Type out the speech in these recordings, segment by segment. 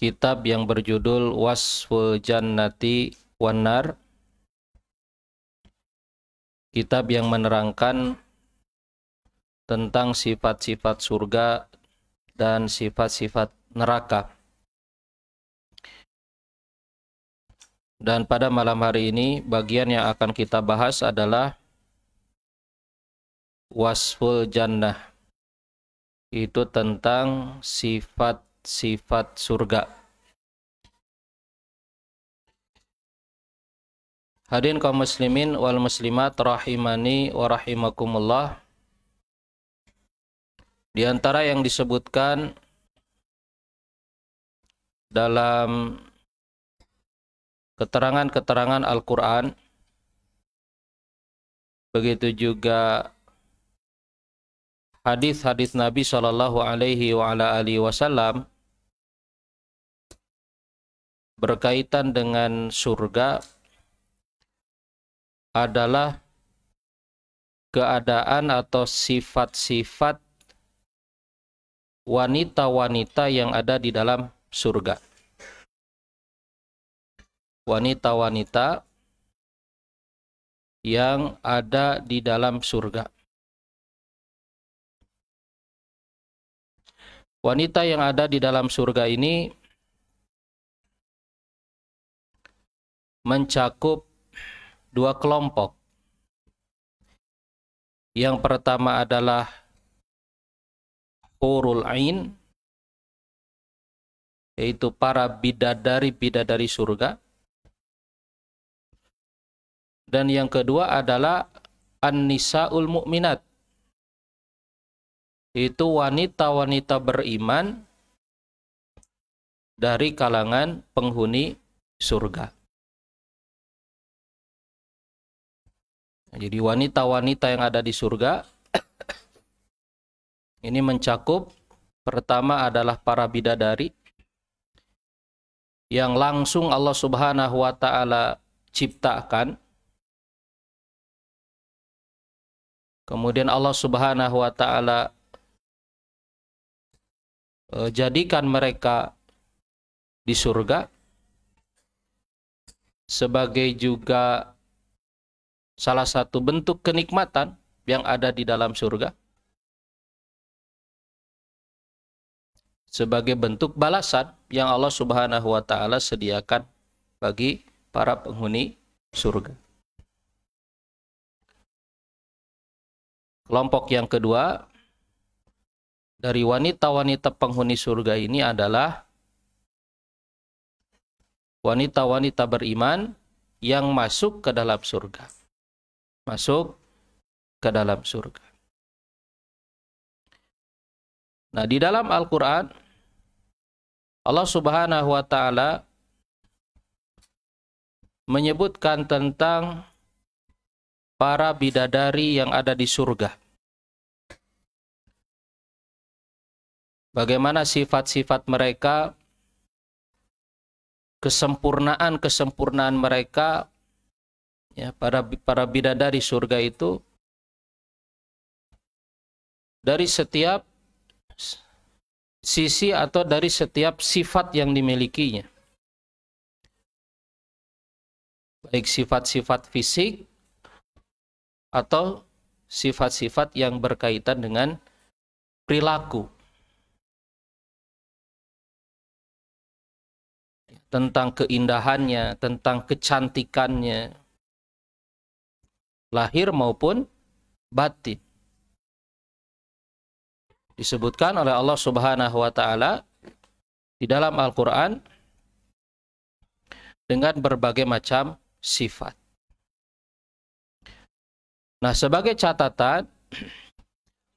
kitab yang berjudul Wasful Jannati wan Nar, kitab yang menerangkan tentang sifat-sifat surga dan sifat-sifat neraka. Dan pada malam hari ini bagian yang akan kita bahas adalah Wasful Jannah, itu tentang sifat-sifat surga. Hadirin kaum muslimin wal muslimat rahimani wa rahimakumullah. Di antara yang disebutkan dalam keterangan-keterangan Al-Quran, begitu juga hadis-hadis Nabi Shallallahu Alaihi Wasallam berkaitan dengan surga adalah keadaan atau sifat-sifat wanita-wanita yang ada di dalam surga. Wanita-wanita yang ada di dalam surga. Wanita yang ada di dalam surga ini mencakup dua kelompok. Yang pertama adalah hurul ain, yaitu para bidadari-bidadari surga. Dan yang kedua adalah an-nisaul mu'minat, itu wanita-wanita beriman dari kalangan penghuni surga. Jadi wanita-wanita yang ada di surga ini mencakup, pertama adalah para bidadari yang langsung Allah Subhanahu wa taala ciptakan. Kemudian Allah Subhanahu wa taala jadikan mereka di surga sebagai juga salah satu bentuk kenikmatan yang ada di dalam surga, sebagai bentuk balasan yang Allah Subhanahu wa taala sediakan bagi para penghuni surga. Kelompok yang kedua dari wanita-wanita penghuni surga ini adalah wanita-wanita beriman yang masuk ke dalam surga. Masuk ke dalam surga. Nah, di dalam Al-Quran, Allah Subhanahu wa taala menyebutkan tentang para bidadari yang ada di surga. Bagaimana sifat-sifat mereka, kesempurnaan mereka, ya, para bidadari surga itu dari setiap sisi atau dari setiap sifat yang dimilikinya. Baik sifat-sifat fisik atau sifat-sifat yang berkaitan dengan perilaku. Tentang keindahannya, tentang kecantikannya, lahir maupun batin. Disebutkan oleh Allah Subhanahu wa taala di dalam Al-Qur'an dengan berbagai macam sifat. Nah, sebagai catatan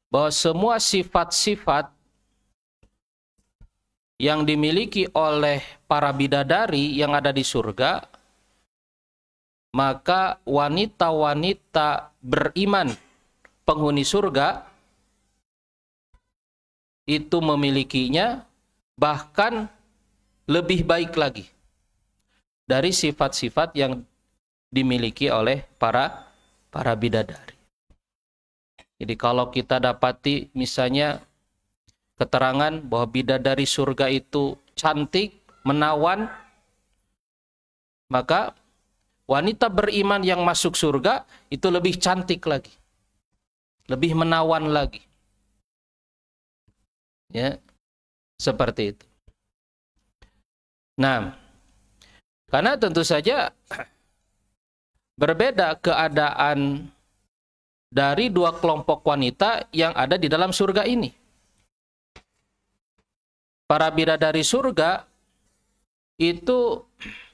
bahwa semua sifat-sifat yang dimiliki oleh para bidadari yang ada di surga, maka wanita-wanita beriman penghuni surga itu memilikinya bahkan lebih baik lagi dari sifat-sifat yang dimiliki oleh para bidadari. Jadi kalau kita dapati misalnya keterangan bahwa bidadari surga itu cantik, menawan, maka wanita beriman yang masuk surga itu lebih cantik lagi, lebih menawan lagi. Ya, seperti itu. Nah, karena tentu saja berbeda keadaan dari dua kelompok wanita yang ada di dalam surga ini. Para bidadari surga itu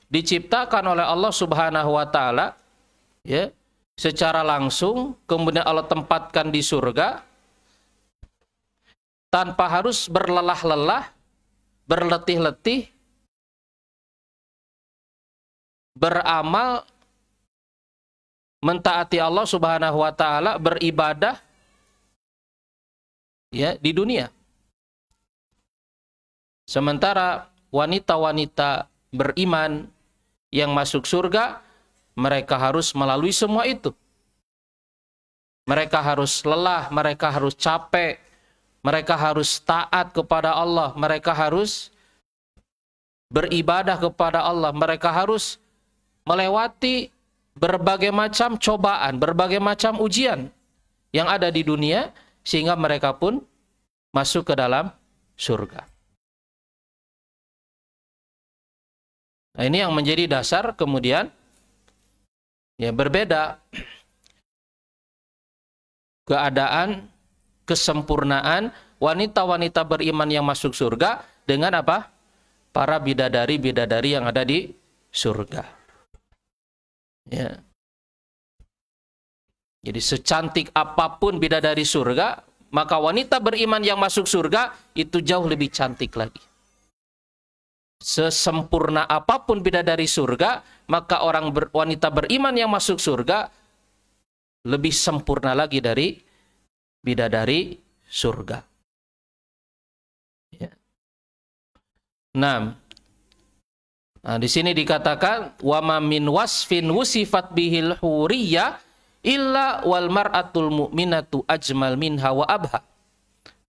diciptakan oleh Allah Subhanahu wa taala, ya, secara langsung, kemudian Allah tempatkan di surga tanpa harus berlelah-lelah, berletih-letih, beramal, mentaati Allah Subhanahu wa taala, beribadah, ya, di dunia. Sementara wanita-wanita beriman yang masuk surga, mereka harus melalui semua itu. Mereka harus lelah, mereka harus capek, mereka harus taat kepada Allah, mereka harus beribadah kepada Allah, mereka harus melewati berbagai macam cobaan, berbagai macam ujian yang ada di dunia, sehingga mereka pun masuk ke dalam surga. Nah, ini yang menjadi dasar kemudian ya berbeda keadaan, kesempurnaan wanita-wanita beriman yang masuk surga dengan apa? Para bidadari-bidadari yang ada di surga. Ya. Jadi secantik apapun bidadari surga, maka wanita beriman yang masuk surga itu jauh lebih cantik lagi. Sesempurna apapun bidadari surga, maka wanita beriman yang masuk surga lebih sempurna lagi dari bidadari surga. Ya. Nah, di sini dikatakan wa ma min wasfin wusifat bihil huriyah illa wal mar'atul mu'minatu ajmal minha wa abha.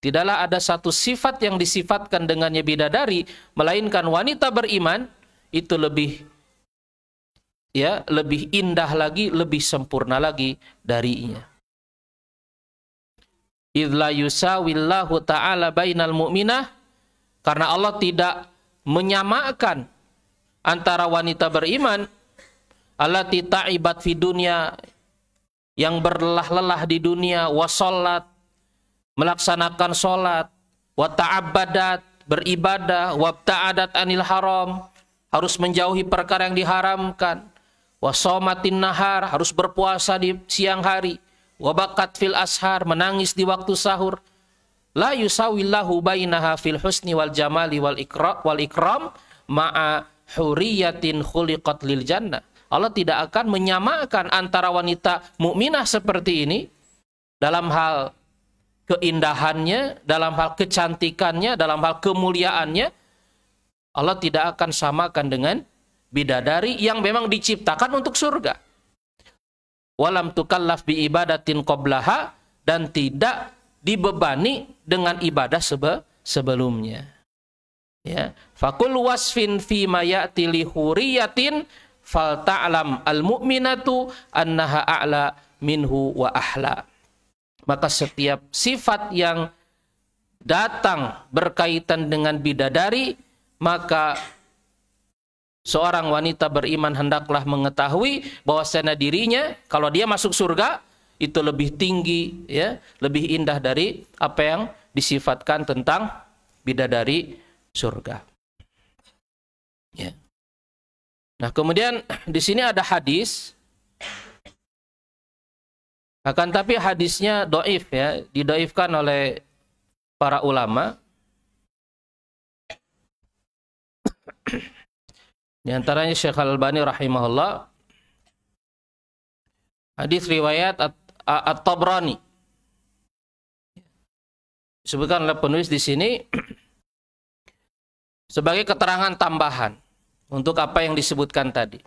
Tidaklah ada satu sifat yang disifatkan dengannya bidadari, melainkan wanita beriman itu lebih indah lagi, lebih sempurna lagi darinya. Idza yusawillahu ta'ala bainal mu'minah, karena Allah tidak menyamakan antara wanita beriman allati ta'ibat fi dunya, yang berlelah-lelah di dunia, wasollat, melaksanakan sholat, wa ta'abbadat, beribadah, wa ta'adat anil haram, harus menjauhi perkara yang diharamkan, wa somatin nahar, harus berpuasa di siang hari, wa bakat fil ashar, menangis di waktu sahur. La yusawillahu bainaha fil husni wal jamali wal ikram ma'a huriyatin khuliqat lil jannah. Allah tidak akan menyamakan antara wanita mukminah seperti ini dalam hal keindahannya, dalam hal kecantikannya, dalam hal kemuliaannya. Allah tidak akan samakan dengan bidadari yang memang diciptakan untuk surga. Walam tukallaf bi ibadatin qablaha, dan tidak dibebani dengan ibadah sebelumnya. Ya, fakul wasfin fi ma ya'ti li huriyatin fal ta'lam al mu'minatu annaha a'la minhu wa ahla. Maka setiap sifat yang datang berkaitan dengan bidadari, maka seorang wanita beriman hendaklah mengetahui bahwasanya dirinya, kalau dia masuk surga, itu lebih tinggi, ya, lebih indah dari apa yang disifatkan tentang bidadari surga. Ya. Nah, kemudian di sini ada hadis. Akan tapi hadisnya doif, ya, didoifkan oleh para ulama. Di antaranya Syekh Al-Albani rahimahullah. Hadis riwayat At-Tabrani. Disebutkan oleh penulis di sini sebagai keterangan tambahan untuk apa yang disebutkan tadi.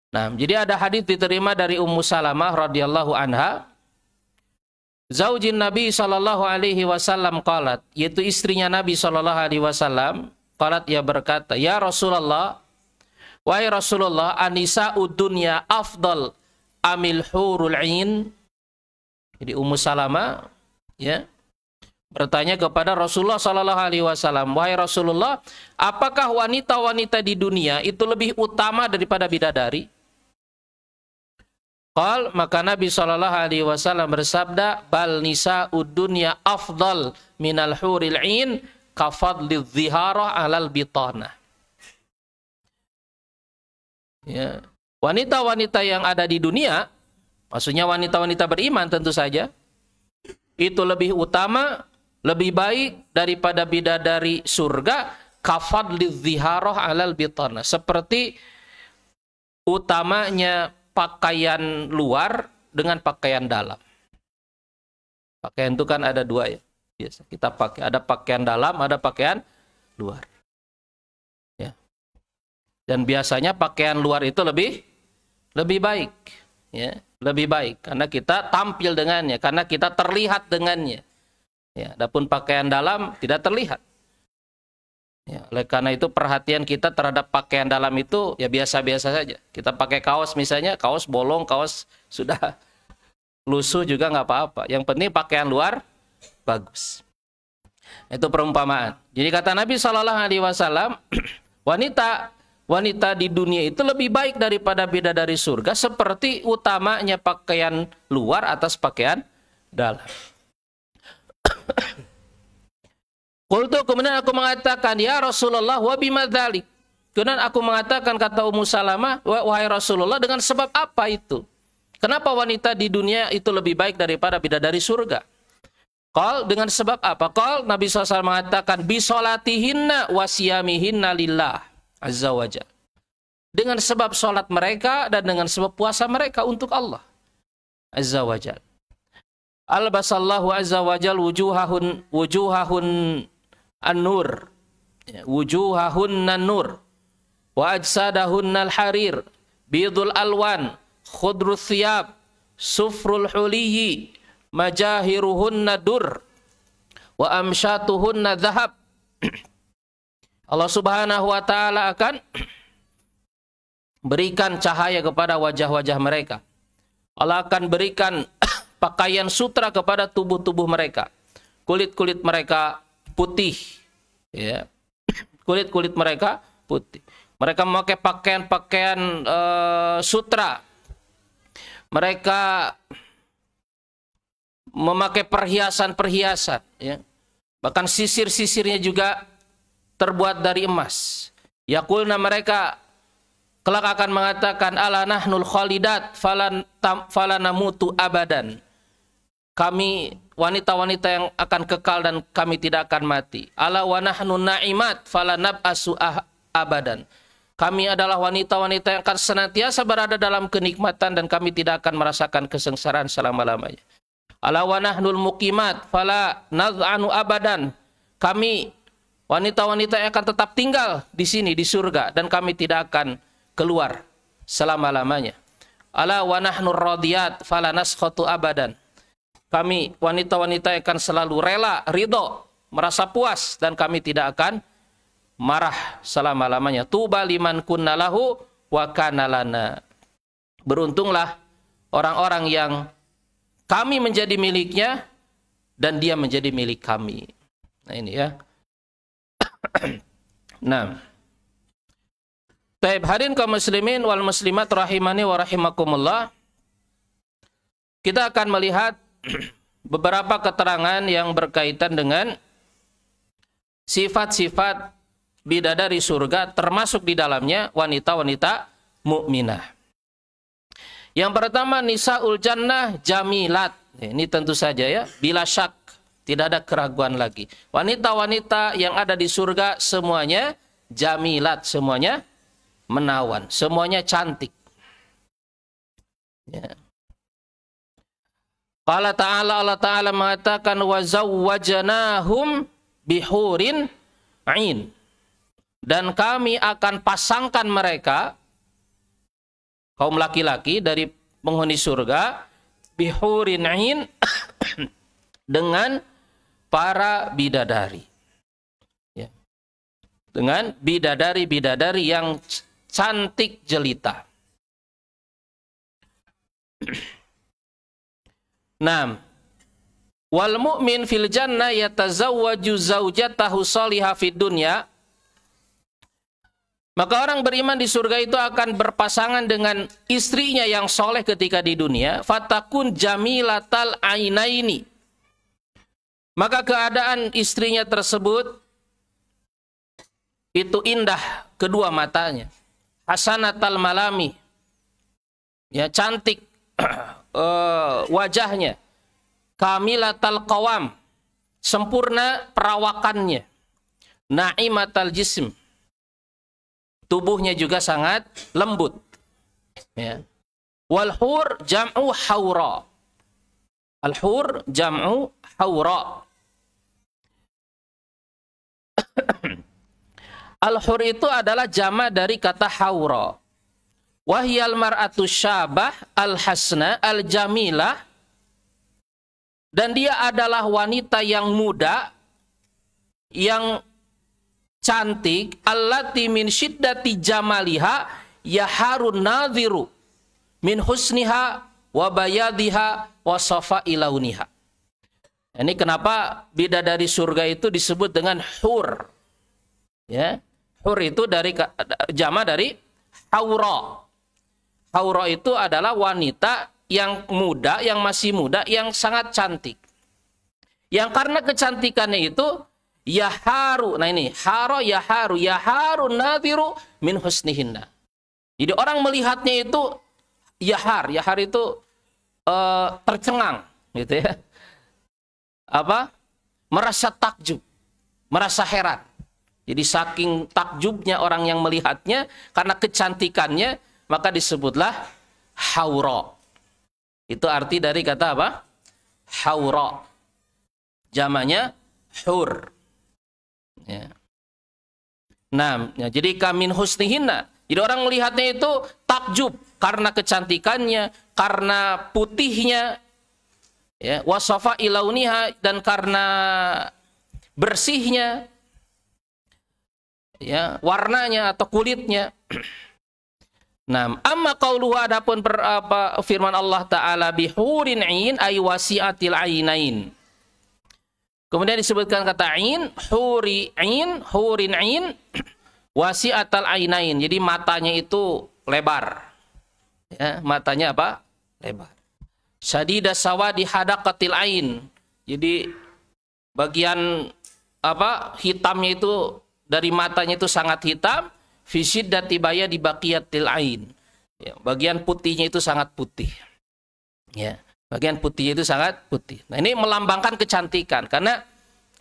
Nah, jadi ada hadis diterima dari Ummu Salamah radhiyallahu anha, zaujin Nabi sallallahu alaihi wasallam qalat, yaitu istrinya Nabi sallallahu alaihi wasallam qalat ia berkata, ya Rasulullah, wahai Rasulullah, anisa udunya afdal amil hurul ain. Jadi Ummu Salamah ya bertanya kepada Rasulullah sallallahu alaihi wasallam, wahai Rasulullah, apakah wanita-wanita di dunia itu lebih utama daripada bidadari? Qal, maka Nabi sallallahu alaihi wasallam bersabda, bal nisa'ud dunya afdal minal huril ain kafadli dhihara alal bitanah. Ya, wanita-wanita yang ada di dunia, maksudnya wanita-wanita beriman tentu saja, itu lebih utama, lebih baik daripada bidadari surga, kafadli dhihara alal bitanah, seperti utamanya pakaian luar dengan pakaian dalam. Pakaian itu kan ada dua ya. Biasa kita pakai, ada pakaian dalam, ada pakaian luar. Ya. Dan biasanya pakaian luar itu lebih baik, ya, lebih baik karena kita tampil dengannya, karena kita terlihat dengannya. Ya, adapun pakaian dalam tidak terlihat. Ya, oleh karena itu perhatian kita terhadap pakaian dalam itu ya biasa-biasa saja. Kita pakai kaos misalnya, kaos bolong, kaos sudah lusuh juga nggak apa-apa. Yang penting pakaian luar bagus. Itu perumpamaan. Jadi kata Nabi Shallallahu Alaihi Wasallam, wanita di dunia itu lebih baik daripada bidadari surga, seperti utamanya pakaian luar atas pakaian dalam. Qultu, kemudian aku mengatakan, ya Rasulullah, wa bima dzalik. Kemudian aku mengatakan, kata Ummu Salamah, wahai Rasulullah, dengan sebab apa itu? Kenapa wanita di dunia itu lebih baik daripada bidadari surga? Qal, dengan sebab apa? Qal, Nabi SAW mengatakan, bisolatihinna wasiyamihinna lillah azza wajal. Dengan sebab sholat mereka dan dengan sebab puasa mereka untuk Allah azza wajal. Albasallahu azza wajal wujuhahun an-nur, wujuhahun an-nur wa ajsadahun al-harir bidul alwan khudrul thiyab sufrul huliyi majahiruhunna dur wa amsyatuhunna dhahab. Allah Subhanahu wa taala akan berikan cahaya kepada wajah-wajah mereka. Allah akan berikan pakaian sutra kepada tubuh-tubuh mereka. Kulit-kulit mereka putih, ya. Kulit-kulit mereka putih. Mereka memakai pakaian-pakaian sutra. Mereka memakai perhiasan-perhiasan, ya. Bahkan sisir-sisirnya juga terbuat dari emas. Yaqulna, mereka kelak akan mengatakan, ala nahnul khalidat falanamutu abadan. Kami wanita-wanita yang akan kekal dan kami tidak akan mati. Ala wa nahnu na'imat falanab'asu abadan. Kami adalah wanita-wanita yang akan senantiasa berada dalam kenikmatan dan kami tidak akan merasakan kesengsaraan selama-lamanya. Ala wa nahnul muqimat fala nad'anu abadan. Kami wanita-wanita yang akan tetap tinggal di sini di surga dan kami tidak akan keluar selama-lamanya. Ala wa nahnu radiyat fala naskhatu abadan. Kami wanita-wanita yang akan selalu rela, ridho, merasa puas dan kami tidak akan marah selama-lamanya. Tuba liman kunna lahu wa kana lana. Beruntunglah orang-orang yang kami menjadi miliknya dan dia menjadi milik kami. Nah ini ya. Nah, taib hadirin kaum muslimin wal muslimat rahimani wa rahimakumullah. Kita akan melihat beberapa keterangan yang berkaitan dengan sifat-sifat bidadari surga, termasuk di dalamnya wanita-wanita mukminah. Yang pertama, nisaul jannah jamilat. Ini tentu saja ya, bila syak, tidak ada keraguan lagi. Wanita-wanita yang ada di surga semuanya jamilat, semuanya menawan, semuanya cantik. Ya. Allah Ta'ala mengatakan wa zawwajanahum bihurin ain. Dan kami akan pasangkan mereka, kaum laki-laki dari penghuni surga, bihurin ain, dengan para bidadari. Ya. dengan bidadari-bidadari yang cantik jelita. Nah, wal mu'min fil jannah yatazawwaju zaujatahu shalihah fid dunya. Maka orang beriman di surga itu akan berpasangan dengan istrinya yang soleh ketika di dunia. Fatakun jamilatal ainaini. Maka keadaan istrinya tersebut itu indah kedua matanya. Hasanatal malami. Ya, cantik wajahnya. Kamilatal qawam. Sempurna perawakannya. Na'imatal jism. Tubuhnya juga sangat lembut. Ya. Wal hur jam'u haura. Al hur jam'u haura. Al hur itu adalah jama dari kata haura. Wahyal mar'atu syabah al hasna al jamilah. Dan dia adalah wanita yang muda, yang cantik, allati min syiddati jamaliha yaharun nadhiru min husniha wa bayadiha wa safa'i launiha. Ini kenapa bidadari surga itu disebut dengan hur. Ya, hur itu dari jama dari haura. Haura itu adalah wanita yang muda, yang masih muda, yang sangat cantik. Yang karena kecantikannya itu yaharu, nah ini haro yaharu, yaharu nadhiru min husnihinna. Jadi orang melihatnya itu yahar itu tercengang, gitu ya. Apa? Merasa takjub, merasa heran. Jadi saking takjubnya orang yang melihatnya karena kecantikannya, maka disebutlah haura. Itu arti dari kata apa? Haura. Jamanya hur. Ya. Nah, ya, jadi kamin husnihinna. Jadi orang melihatnya itu takjub karena kecantikannya, karena putihnya, ya, wasafa ilauniha, dan karena bersihnya, ya, warnanya atau kulitnya. Nah, amma qauluhu, adapun firman Allah Ta'ala bihurin ain ay wasi'atil ainain. Kemudian disebutkan kata ain, hurin ain, wasi'atal ainain. Jadi matanya itu lebar. Ya, matanya apa? Lebar. Syadida sawadi hadaqatil ain. Jadi bagian apa? Hitamnya itu dari matanya itu sangat hitam. Fi syiddati bayadi baqiyatil ain. Ya, bagian putihnya itu sangat putih. Ya. Bagian putih itu sangat putih. Nah, ini melambangkan kecantikan. Karena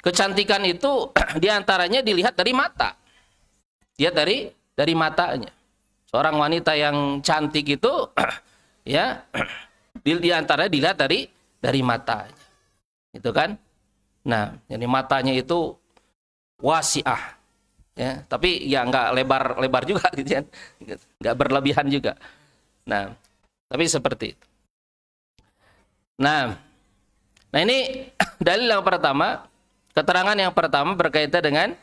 kecantikan itu diantaranya dilihat dari mata. Dia dari matanya. Seorang wanita yang cantik itu, ya, diantaranya dilihat dari matanya. Itu kan? Nah, jadi matanya itu wasi'ah. Ya, tapi ya nggak lebar juga, gitu kan? Nggak berlebihan juga. Nah, tapi seperti itu. Nah ini dalil yang pertama, keterangan yang pertama berkaitan dengan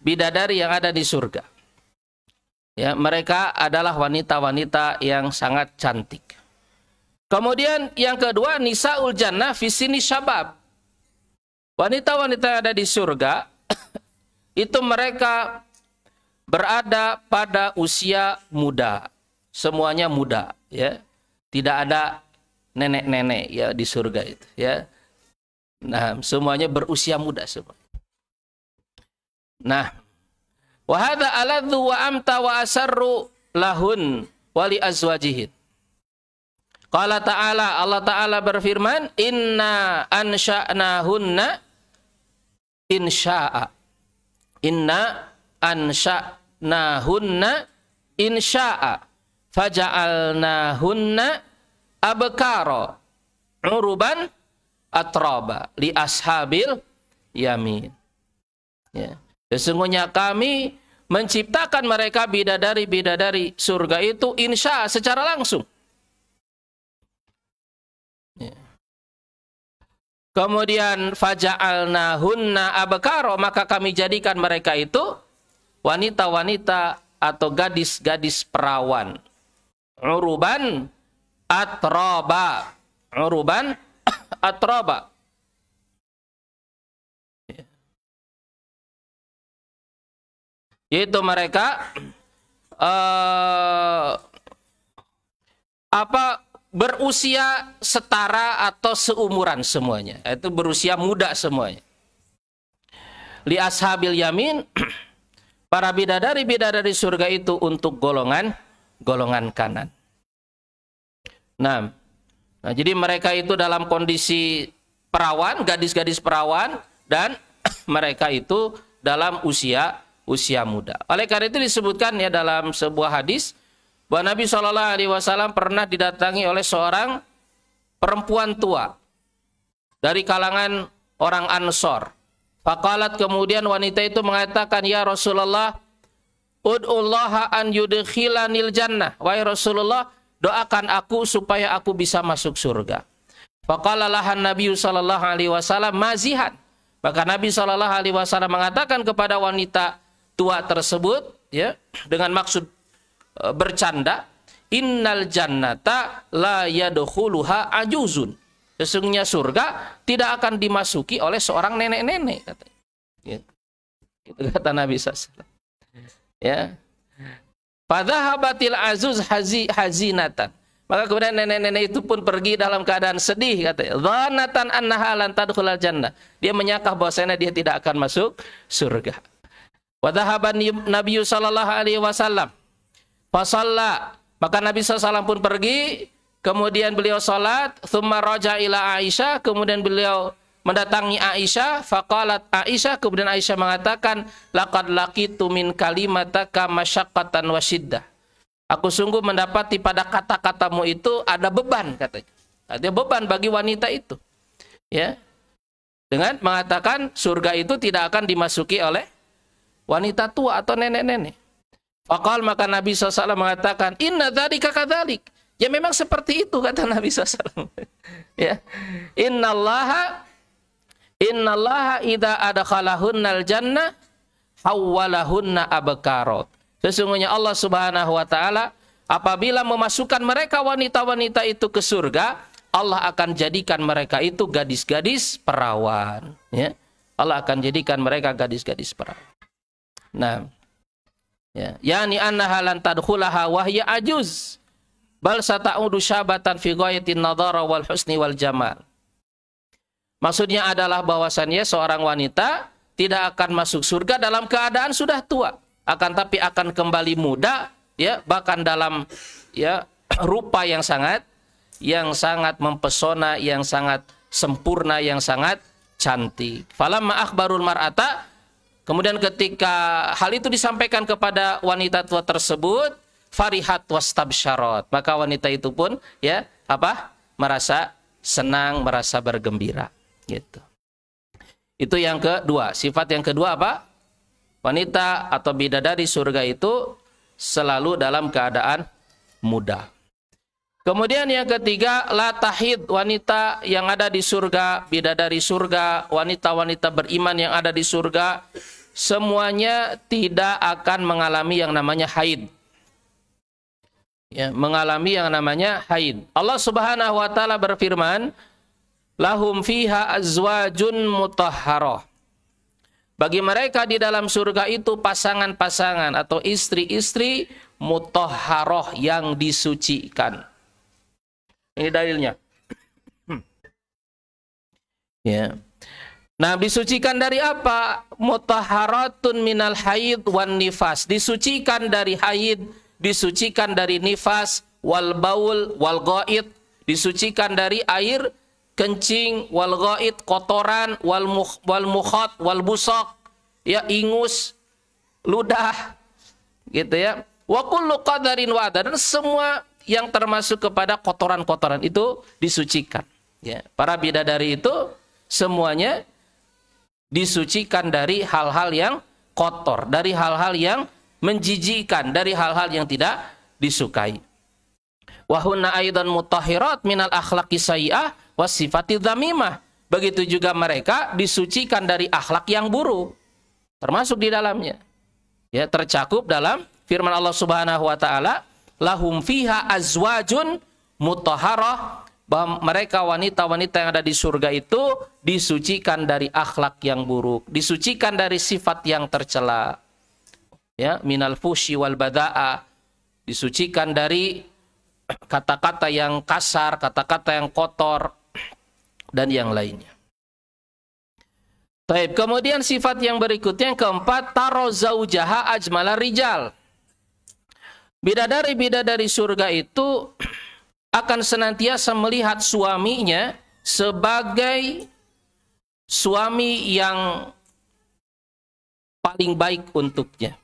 bidadari yang ada di surga. Ya, mereka adalah wanita-wanita yang sangat cantik. Kemudian yang kedua, nisaul jannah fi sini syabab. Wanita-wanita yang ada di surga itu mereka berada pada usia muda. Semuanya muda, ya. Tidak ada nenek-nenek ya di surga itu, ya. Nah, semuanya berusia muda semua. Nah, wa hadza aladzu wa amta wa asarru lahun wa li azwajihin. Qala ta'ala, Allah Ta'ala berfirman, inna ansha'nahunna insya'a. Inna ansha'nahunna insya'a. Faja'alnahunna abkara uruban atraba li ashabil yamin. Ya. Sesungguhnya kami menciptakan mereka bidadari-bidadari surga itu insya secara langsung. Ya. Kemudian faja'alnahunna abkara, maka kami jadikan mereka itu wanita-wanita atau gadis-gadis perawan. Uruban atroba. Uruban atroba. Yaitu mereka berusia setara atau seumuran semuanya. Itu berusia muda semuanya. Li ashabil yamin, para bidadari-bidadari surga itu untuk golongan kanan. Nah, jadi mereka itu dalam kondisi perawan, gadis-gadis perawan, dan mereka itu dalam usia muda. Oleh karena itu disebutkan ya dalam sebuah hadis bahwa Nabi SAW pernah didatangi oleh seorang perempuan tua dari kalangan orang Ansor. Faqalat, kemudian wanita itu mengatakan, ya Rasulullah, ud'ullaha an yudkhilanil jannah. Wahai Rasulullah, doakan aku supaya aku bisa masuk surga. Faqala lahan Nabi SAW mazihan. Maka Nabi SAW mengatakan kepada wanita tua tersebut, ya, dengan maksud bercanda, innal jannata la yadkhuluha ajuzun. Sesungguhnya surga tidak akan dimasuki oleh seorang nenek-nenek, katanya. Gitu kata Nabi SAW. Ya. Fadhahabatil azuz hazinatan. Maka kemudian nenek-nenek itu pun pergi dalam keadaan sedih, katanya. Dhanatan annaha lan tadkhulal jannah. Dia menyangka bahwasanya dia tidak akan masuk surga. Wa dhahaban Nabi sallallahu alaihi wasallam. Fasalla. Maka Nabi SAW pun pergi. Kemudian beliau salat, thumma raja ila Aisyah, kemudian beliau mendatangi Aisyah, faqalat Aisyah, kemudian Aisyah mengatakan, laqad laqitu min kalimataka masyaqqatan wa syiddah. Aku sungguh mendapati pada kata-katamu itu ada beban, katanya. Ada beban bagi wanita itu. Ya. Dengan mengatakan surga itu tidak akan dimasuki oleh wanita tua atau nenek-nenek. Faqal, maka Nabi SAW mengatakan, inna dzalika kadzalik. Ya memang seperti itu, kata Nabi SAW. Ya. Innallaha idza adkhalahunnal jannah hawwalahunna abkarat. Sesungguhnya Allah Subhanahu wa taala apabila memasukkan mereka wanita-wanita itu ke surga, Allah akan jadikan mereka itu gadis-gadis perawan, ya. Allah akan jadikan mereka gadis-gadis perawan. Nah, ya, yani annaha lan tadkhulaha wa hiya ajuz. Bal sata'udu syabatan fi ghayatin nadhara wal husni wal jamal. Maksudnya adalah bahwasannya seorang wanita tidak akan masuk surga dalam keadaan sudah tua, akan tapi akan kembali muda, ya, bahkan dalam, ya, rupa yang sangat mempesona, yang sangat sempurna, yang sangat cantik. Falamma akhbarul mar'ata, kemudian ketika hal itu disampaikan kepada wanita tua tersebut, farihat wastabsyarat, maka wanita itu pun, ya, merasa senang, merasa bergembira, gitu. Itu yang kedua. Sifat yang kedua apa? Wanita atau bidadari surga itu selalu dalam keadaan muda. Kemudian yang ketiga, la tahid, wanita yang ada di surga, bidadari surga, wanita-wanita beriman yang ada di surga, semuanya tidak akan mengalami yang namanya haid. Ya, mengalami yang namanya haid. Allah Subhanahu wa taala berfirman, lahum fiha azwajun mutahharah. Bagi mereka di dalam surga itu pasangan-pasangan atau istri-istri mutahharah yang disucikan. Ini dalilnya. Ya. Nah, disucikan dari apa? Mutahharatun minal haid wan nifas. Disucikan dari haid, disucikan dari nifas, wal baul, wal ghaid, disucikan dari air kencing, wal ghaid, kotoran, wal mukhat, wal busaq, ya, ingus, ludah, gitu ya. Wa kullu qadarin wa dan semua yang termasuk kepada kotoran-kotoran itu disucikan. Ya, para bidadari itu semuanya disucikan dari hal-hal yang kotor, dari hal-hal yang menjijikkan, dari hal-hal yang tidak disukai. Wa hunna aidan mutahhirat minal akhlaqi sayyi'ah was sifati dzamimah. Begitu juga mereka disucikan dari akhlak yang buruk, termasuk di dalamnya. Ya, tercakup dalam firman Allah Subhanahu wa taala, lahum fiha azwajun mutahharah, bahwa mereka wanita-wanita yang ada di surga itu disucikan dari akhlak yang buruk, disucikan dari sifat yang tercela. Ya, minal fushi wal badaa, disucikan dari kata-kata yang kasar, kata-kata yang kotor, dan yang lainnya. Baik, kemudian sifat yang berikutnya, yang keempat, taro zaujaha ajmala rijal. Bidadari-bidadari surga itu akan senantiasa melihat suaminya sebagai suami yang paling baik untuknya.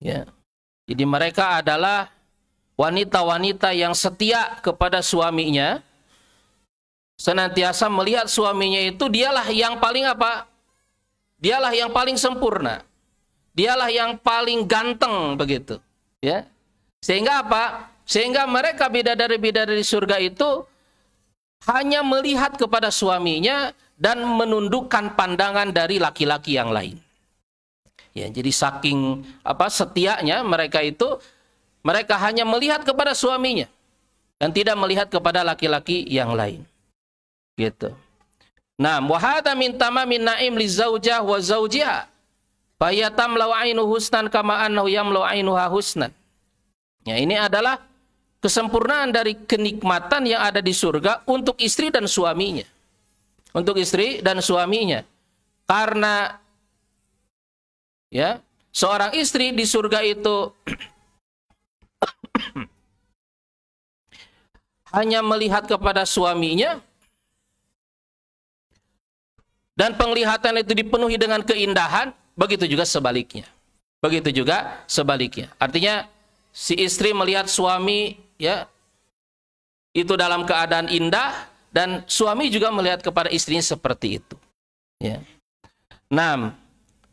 Ya. Jadi mereka adalah wanita-wanita yang setia kepada suaminya, senantiasa melihat suaminya itu dialah yang paling apa? Dialah yang paling sempurna. Dialah yang paling ganteng begitu, ya. Sehingga apa? Sehingga mereka bidadari-bidadari surga itu hanya melihat kepada suaminya dan menundukkan pandangan dari laki-laki yang lain. Ya, jadi saking setianya mereka itu, mereka hanya melihat kepada suaminya dan tidak melihat kepada laki-laki yang lain. Gitu. Nah, wa hadza min tamamin na'im li zaujah wa zaujiha. Fayatam law ainu husnan kama annahu yamlau ainuha husnan. Ya, ini adalah kesempurnaan dari kenikmatan yang ada di surga untuk istri dan suaminya. Untuk istri dan suaminya. Karena ya, seorang istri di surga itu hanya melihat kepada suaminya, dan penglihatan itu dipenuhi dengan keindahan, begitu juga sebaliknya. Begitu juga sebaliknya. Artinya si istri melihat suami ya itu dalam keadaan indah, dan suami juga melihat kepada istrinya seperti itu. Ya. 6.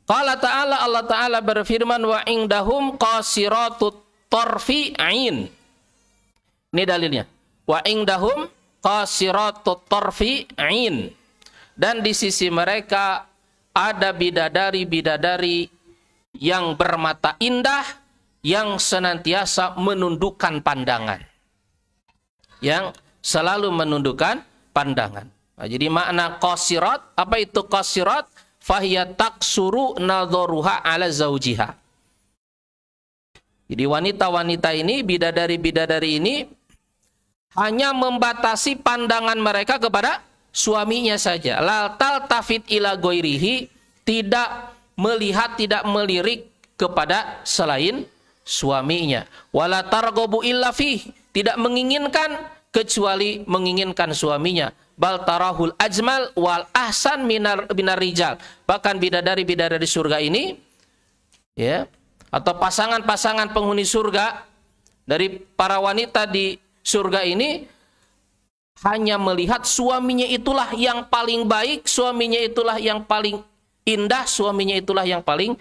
Qala ta'ala, Allah Ta'ala berfirman, wa indahum qasiratut tarfi ain. Ini dalilnya. Wa indahum qasiratut tarfi ain. Dan di sisi mereka ada bidadari-bidadari yang bermata indah, yang senantiasa menundukkan pandangan. Yang selalu menundukkan pandangan. Nah, jadi makna qasirat, apa itu qasirat? Fahiya taksuru nadharuha ala zaujiha. Jadi wanita-wanita ini, bidadari-bidadari ini hanya membatasi pandangan mereka kepada suaminya saja. La taltafit ila ghairihi, tidak melihat, tidak melirik kepada selain suaminya. Wala targhabu illa fih, tidak menginginkan kecuali menginginkan suaminya. Bal tarahul ajmal wal ahsan minar rijal. Bahkan bidadari-bidadari surga ini, ya, atau pasangan-pasangan penghuni surga dari para wanita di surga ini hanya melihat suaminya itulah yang paling baik, suaminya itulah yang paling indah, suaminya itulah yang paling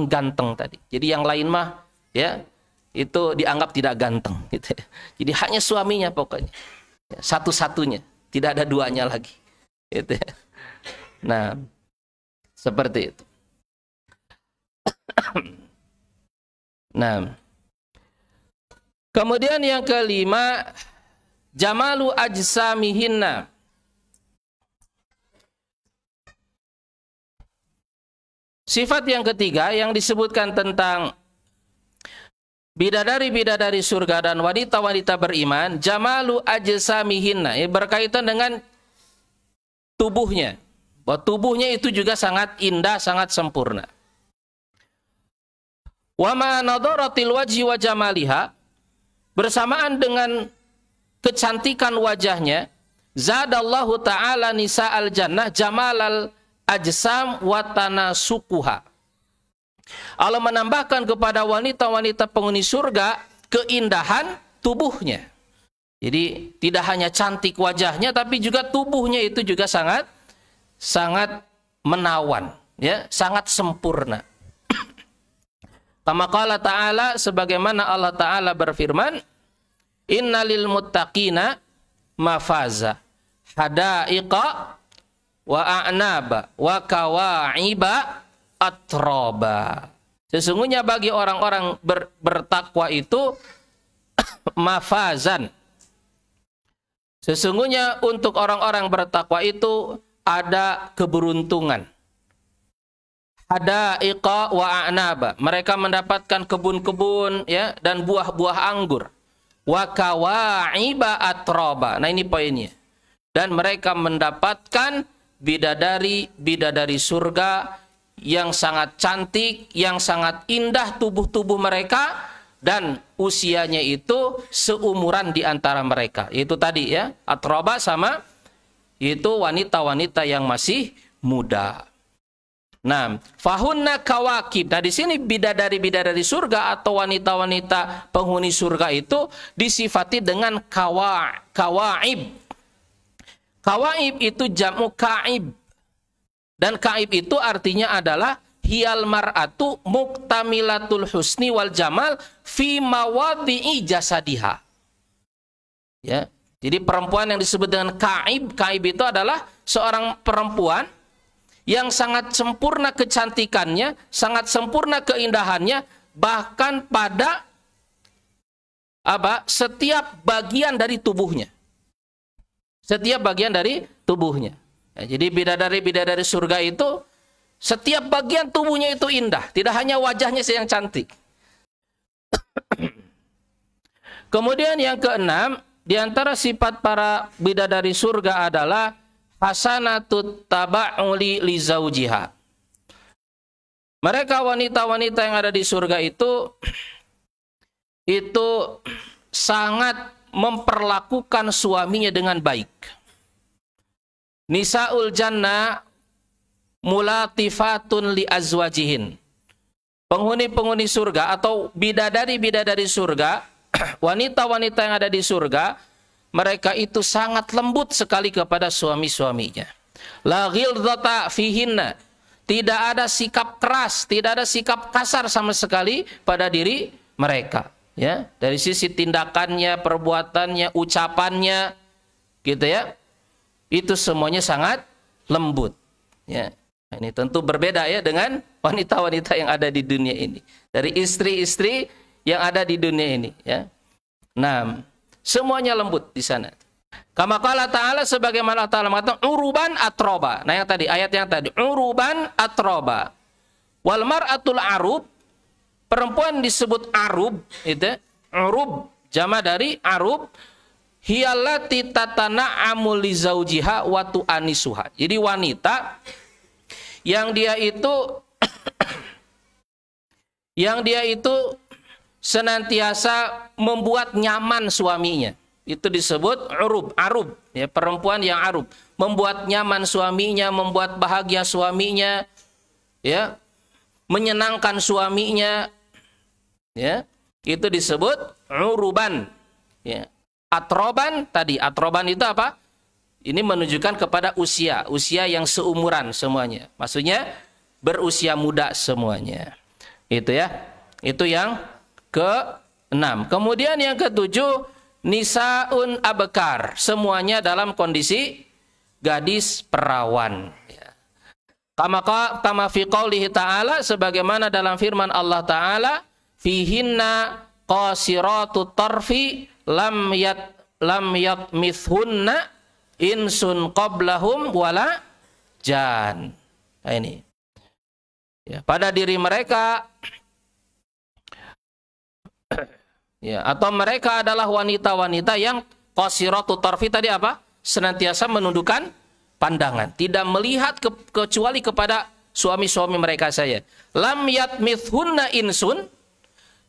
ganteng tadi. Jadi yang lain mah ya itu dianggap tidak ganteng gitu. Jadi hanya suaminya pokoknya. Ya, satu-satunya. Tidak ada duanya lagi. Gitu. Nah, seperti itu. Nah, kemudian yang kelima, jamalu ajsamihinna. Sifat yang ketiga yang disebutkan tentang bidadari-bidadari surga dan wanita-wanita beriman, jamalu ajsamihinna, berkaitan dengan tubuhnya. Bahwa tubuhnya itu juga sangat indah, sangat sempurna. Wa ma nadharatil wajhi wa jamaliha, bersamaan dengan kecantikan wajahnya, zadallahu ta'ala nisa'al jannah jamalal ajsam wa tanasukuha. Allah menambahkan kepada wanita-wanita penghuni surga keindahan tubuhnya. Jadi tidak hanya cantik wajahnya, tapi juga tubuhnya itu juga sangat menawan, ya, sangat sempurna. Kama qala ta'ala, sebagaimana Allah Ta'ala berfirman, innalil muttaqina mafaza hadaiqa wa a'naba wa kawa'iba atroba. Sesungguhnya bagi orang-orang bertakwa itu mafazan. Sesungguhnya untuk orang-orang bertakwa itu ada keberuntungan. Ada iqa wa a'naba. Mereka mendapatkan kebun-kebun ya dan buah-buah anggur. Wa kawa'iba atroba. Nah ini poinnya. Dan mereka mendapatkan bidadari surga yang sangat cantik, yang sangat indah tubuh-tubuh mereka, dan usianya itu seumuran di antara mereka. Itu tadi ya, atroba sama itu wanita-wanita yang masih muda. Nah, fahunna kawakib. Nah, di sini bidadari-bidadari surga atau wanita-wanita penghuni surga itu disifati dengan kawaib. Kawaib itu jamu kaib. Dan kaib itu artinya adalah hiyal mar'atu muktamilatul husni wal jamal fi mawadhi'i jasadiha. Ya. Jadi perempuan yang disebut dengan kaib, kaib itu adalah seorang perempuan yang sangat sempurna kecantikannya, sangat sempurna keindahannya, bahkan pada setiap bagian dari tubuhnya. Setiap bagian dari tubuhnya. Ya, jadi bidadari-bidadari surga itu setiap bagian tubuhnya itu indah, tidak hanya wajahnya yang cantik. Kemudian yang keenam, di antara sifat para bidadari surga adalah hasanatut taba'uli li zaujiha. Mereka wanita-wanita yang ada di surga itu sangat memperlakukan suaminya dengan baik. Nisaul jannah mulatifatun li azwajihin. Penghuni-penghuni surga atau bidadari-bidadari surga, wanita-wanita yang ada di surga, mereka itu sangat lembut sekali kepada suami-suaminya. La ghildzata fihinna. Tidak ada sikap keras, tidak ada sikap kasar sama sekali pada diri mereka, ya. Dari sisi tindakannya, perbuatannya, ucapannya, gitu ya. Itu semuanya sangat lembut. Ya, ini tentu berbeda ya dengan wanita-wanita yang ada di dunia ini. Dari istri-istri yang ada di dunia ini. Ya, nah, semuanya lembut di sana. Kama qala ta'ala, sebagaimana Ta'ala mengatakan uruban atroba. Nah yang tadi, ayat yang tadi, uruban atroba. Wal mar'atul arub, perempuan disebut arub, itu urub, jama dari arub. Hiyallati tatana'amu li zaujiha wa tu'anisuha. Jadi wanita yang dia itu senantiasa membuat nyaman suaminya. Itu disebut arub, ya, perempuan yang arub, membuat nyaman suaminya, membuat bahagia suaminya, ya, menyenangkan suaminya, ya. Itu disebut uruban, ya. Atroban tadi, atroban itu apa? Ini menunjukkan kepada usia yang seumuran semuanya. Maksudnya berusia muda semuanya. Itu ya. Itu yang ke-6. Kemudian yang ke-7, nisaun abkar. Semuanya dalam kondisi gadis perawan. Kama fi qaulihi ta'ala, sebagaimana dalam firman Allah Ta'ala, fihinna qasiratut tarfi lam yatmithunna insun qablahum wala jan. Nah ini. Ya, pada diri mereka ya, atau mereka adalah wanita-wanita yang qasiratut tarfi tadi apa? Senantiasa menundukkan pandangan, tidak melihat kecuali kepada suami-suami mereka saja. Lam yatmithunna insun,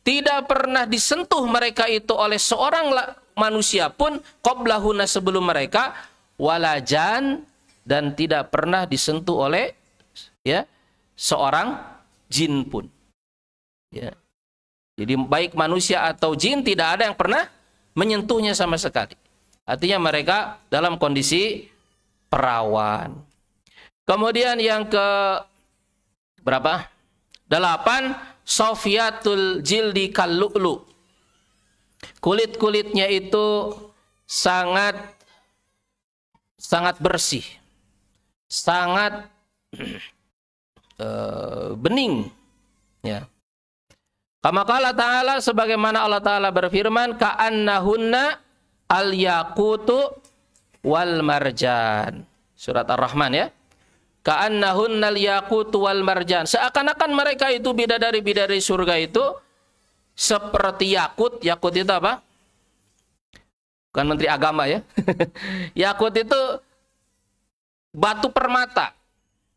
tidak pernah disentuh mereka itu oleh seorang manusia pun qablahuna sebelum mereka, walajan, dan tidak pernah disentuh oleh ya seorang jin pun. Ya. Jadi baik manusia atau jin tidak ada yang pernah menyentuhnya sama sekali. Artinya mereka dalam kondisi perawan. Kemudian yang ke berapa? 8, Sofiatul jildi kallu'lu. Kulit-kulitnya itu sangat bersih, sangat bening. Ya. Kama qala ta'ala, sebagaimana Allah Ta'ala berfirman, ka'annahunna al-yaqutu wal marjan. Surat Ar-Rahman ya. Ka'annahunna al-yaqutu wal marjan. Seakan-akan mereka itu bidadari-bidadari surga itu seperti yakut. Yakut itu apa? Bukan Menteri Agama ya. Yakut itu batu permata.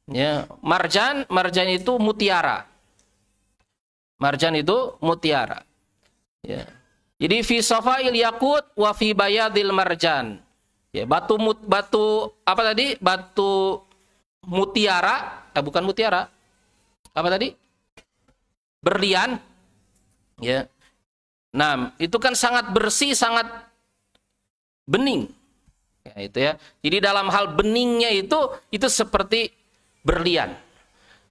Ya, marjan itu mutiara. Marjan itu mutiara. Ya. Jadi fi safail yakut wa fi bayadil marjan. Ya, batu apa tadi? Batu mutiara, bukan mutiara. Apa tadi? Berlian. Ya. Nah, itu kan sangat bersih, sangat bening. Ya, itu ya. Jadi dalam hal beningnya itu seperti berlian.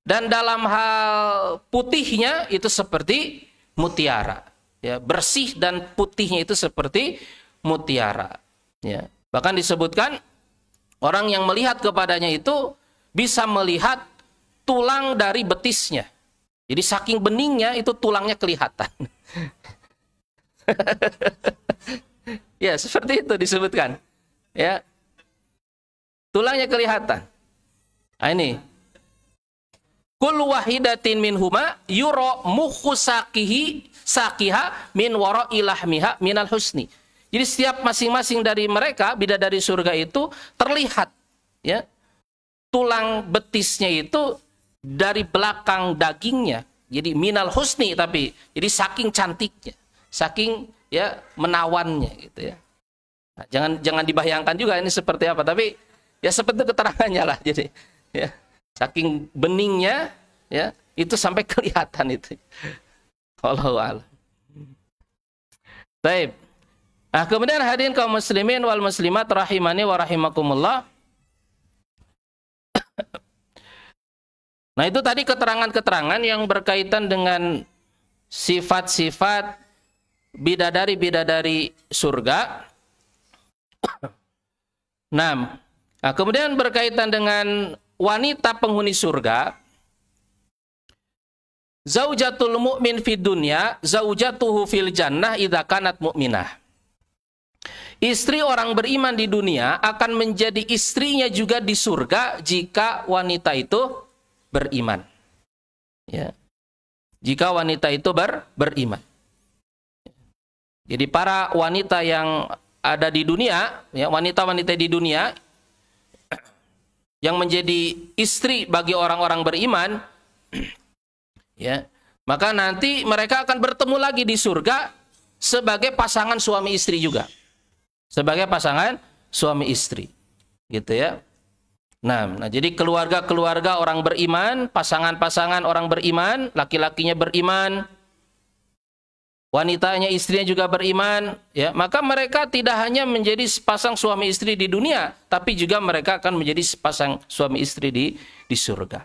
Dan dalam hal putihnya itu seperti mutiara. Ya, bersih dan putihnya itu seperti mutiara. Ya. Bahkan disebutkan orang yang melihat kepadanya itu bisa melihat tulang dari betisnya. Jadi saking beningnya itu tulangnya kelihatan. Ya, seperti itu disebutkan. Ya. Tulangnya kelihatan. Nah, ini. Kul wahidatin minhuma yura mukhu sakiha min wara ilahmiha minal husni. Jadi setiap masing-masing dari mereka, bidadari surga itu terlihat ya. Tulang betisnya itu dari belakang dagingnya. Jadi minal husni, tapi jadi saking cantiknya, saking ya menawannya gitu ya. Nah, jangan dibayangkan juga ini seperti apa, tapi ya seperti keterangannya lah. Jadi ya saking beningnya ya itu sampai kelihatan itu. Wallahu a'lam. Baik. Nah, kemudian hadirin kaum muslimin wal muslimat rahimani wa rahimakumullah. Nah, itu tadi keterangan-keterangan yang berkaitan dengan sifat-sifat bidadari-bidadari surga. Nah, kemudian berkaitan dengan wanita penghuni surga, zaujatul mu'min fid dunya zaujatuhu fil jannah idza kanat mu'minah. Istri orang beriman di dunia akan menjadi istrinya juga di surga jika wanita itu beriman. Ya. Jika wanita itu beriman. Jadi para wanita yang ada di dunia, ya, wanita-wanita di dunia yang menjadi istri bagi orang-orang beriman, ya, maka nanti mereka akan bertemu lagi di surga sebagai pasangan suami istri juga, sebagai pasangan suami istri, gitu ya. Nah, jadi keluarga-keluarga orang beriman, pasangan-pasangan orang beriman, laki-lakinya beriman, wanitanya, istrinya juga beriman, ya, maka mereka tidak hanya menjadi sepasang suami istri di dunia, tapi juga mereka akan menjadi sepasang suami istri di surga.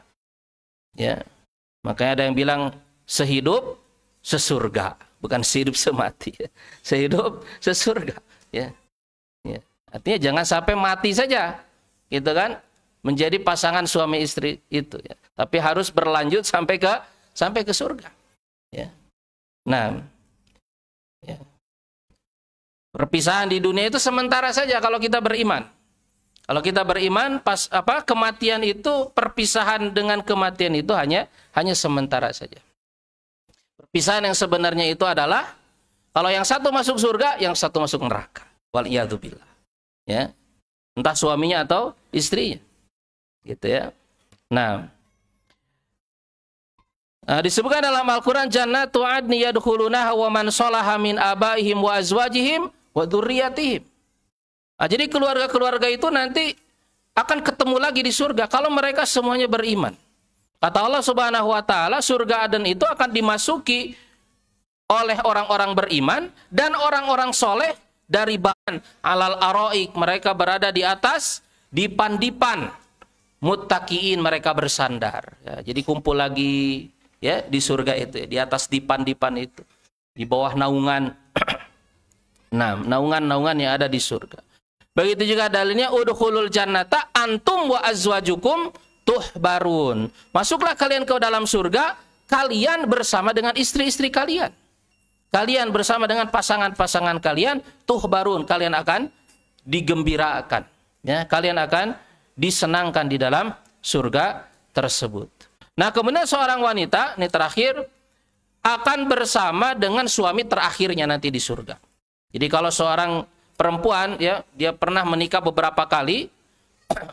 Ya. Makanya ada yang bilang sehidup sesurga, bukan sehidup semati. Ya. Sehidup sesurga, ya. Ya. Artinya jangan sampai mati saja, gitu kan? Menjadi pasangan suami istri itu, ya. Tapi harus berlanjut sampai ke surga. Ya. Nah, ya. Perpisahan di dunia itu sementara saja kalau kita beriman. Kalau kita beriman, kematian itu, perpisahan dengan kematian itu hanya sementara saja. Perpisahan yang sebenarnya itu adalah kalau yang satu masuk surga, yang satu masuk neraka. Wal iyadzubillah. Ya. Entah suaminya atau istrinya. Gitu ya. Nah, disebutkan dalam Al-Quran, jannatu adni yadkhulunaha wa man salaha min abaihim wa azwajihim wa dzurriyyatihim. Jadi keluarga-keluarga itu nanti akan ketemu lagi di surga kalau mereka semuanya beriman. Kata Allah Subhanahu wa taala, surga Aden itu akan dimasuki oleh orang-orang beriman dan orang-orang soleh dari bahan alal aroik, mereka berada di atas dipan-dipan, muttaqiin, mereka bersandar. Ya, jadi kumpul lagi ya di surga itu, ya, di atas dipan-dipan itu, di bawah naungan. Nah, naungan-naungan yang ada di surga. Begitu juga dalilnya udkhulul jannata antum wa azwajukum tuhbarun. Masuklah kalian ke dalam surga, kalian bersama dengan istri-istri kalian. Kalian bersama dengan pasangan-pasangan kalian, tuhbarun, kalian akan digembirakan. Ya, kalian akan disenangkan di dalam surga tersebut. Nah, kemudian seorang wanita, ini terakhir, akan bersama dengan suami terakhirnya nanti di surga. Jadi kalau seorang perempuan, ya, dia pernah menikah beberapa kali,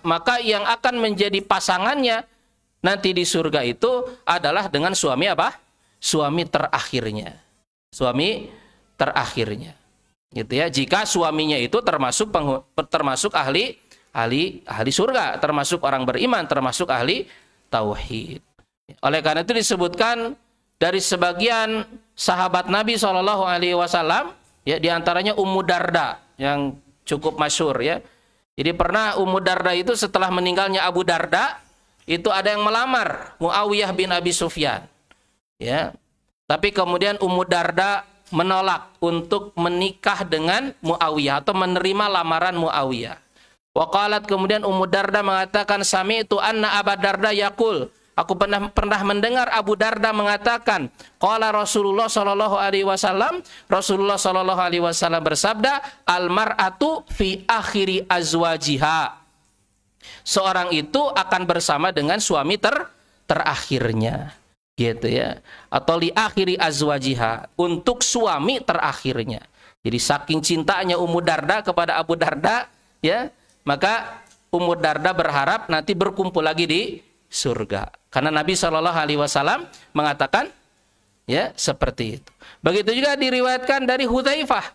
maka yang akan menjadi pasangannya nanti di surga itu adalah dengan suami apa? Suami terakhirnya. Suami terakhirnya. Gitu ya. Jika suaminya itu termasuk ahli surga, termasuk orang beriman, termasuk ahli tauhid. Oleh karena itu disebutkan dari sebagian sahabat Nabi SAW, ya, diantaranya Ummu Darda yang cukup masyhur, ya. Jadi pernah Ummu Darda itu setelah meninggalnya Abu Darda, itu ada yang melamar Muawiyah bin Abi Sufyan. Ya. Tapi kemudian Ummu Darda menolak untuk menikah dengan Muawiyah atau menerima lamaran Muawiyah. Waqalat, kemudian Ummu Darda mengatakan, sami'tu anna Abu Darda yaqul, aku pernah mendengar Abu Darda mengatakan, qala Rasulullah sallallahu alaihi wasallam, Rasulullah sallallahu alaihi wasallam bersabda, al mar'atu fi akhiri azwajiha. Seorang itu akan bersama dengan suami terakhirnya. Gitu ya. Atau li akhiri azwajiha, untuk suami terakhirnya. Jadi saking cintanya Ummu Darda kepada Abu Darda, ya, maka Ummu Darda berharap nanti berkumpul lagi di surga. Karena Nabi Shallallahu Alaihi Wasallam mengatakan, ya, seperti itu. Begitu juga diriwayatkan dari Hudzaifah,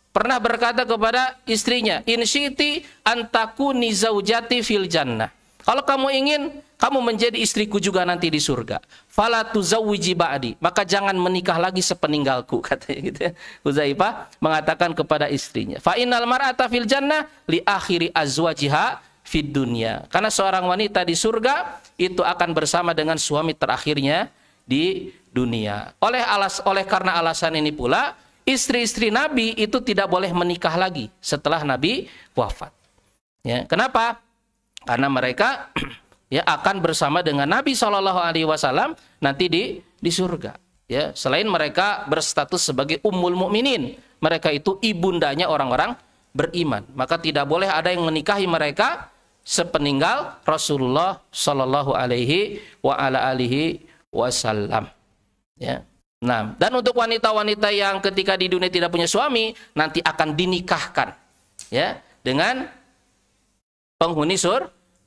pernah berkata kepada istrinya, in syiti antakuni zaujati fil jannah. Kalau kamu ingin kamu menjadi istriku juga nanti di surga, fala tuzawwiji ba'di, maka jangan menikah lagi sepeninggalku, katanya gitu ya. Hudzaifah mengatakan kepada istrinya, fa innal mar'ata fil jannah li akhiri azwajiha fid dunya. Karena seorang wanita di surga itu akan bersama dengan suami terakhirnya di dunia. Oleh karena alasan ini pula, istri-istri Nabi itu tidak boleh menikah lagi setelah Nabi wafat. Ya, kenapa? Karena mereka ya akan bersama dengan Nabi Shallallahu Alaihi Wasallam nanti di surga. Ya, selain mereka berstatus sebagai ummul mukminin, mereka itu ibundanya orang-orang beriman. Maka tidak boleh ada yang menikahi mereka sepeninggal Rasulullah Shallallahu Alaihi Wasallam. Ya. Nah, dan untuk wanita-wanita yang ketika di dunia tidak punya suami, nanti akan dinikahkan, ya, dengan penghuni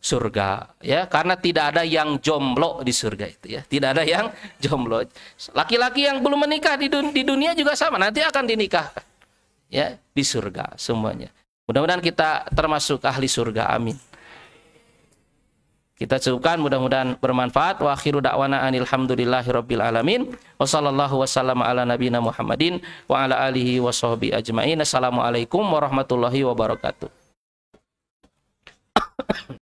surga, ya, karena tidak ada yang jomblo di surga itu, ya, tidak ada yang jomblo. Laki-laki yang belum menikah di dunia juga sama, nanti akan dinikahkan, ya, di surga semuanya. Mudah-mudahan kita termasuk ahli surga, amin. Kita cukupkan, mudah-mudahan bermanfaat. Wa akhiru da'wana alhamdulillahirabbil alamin. Wa sallallahu wasallam ala nabiyina Muhammadin wa ala alihi wa sahbihi ajmain. Assalamualaikum warahmatullahi wabarakatuh.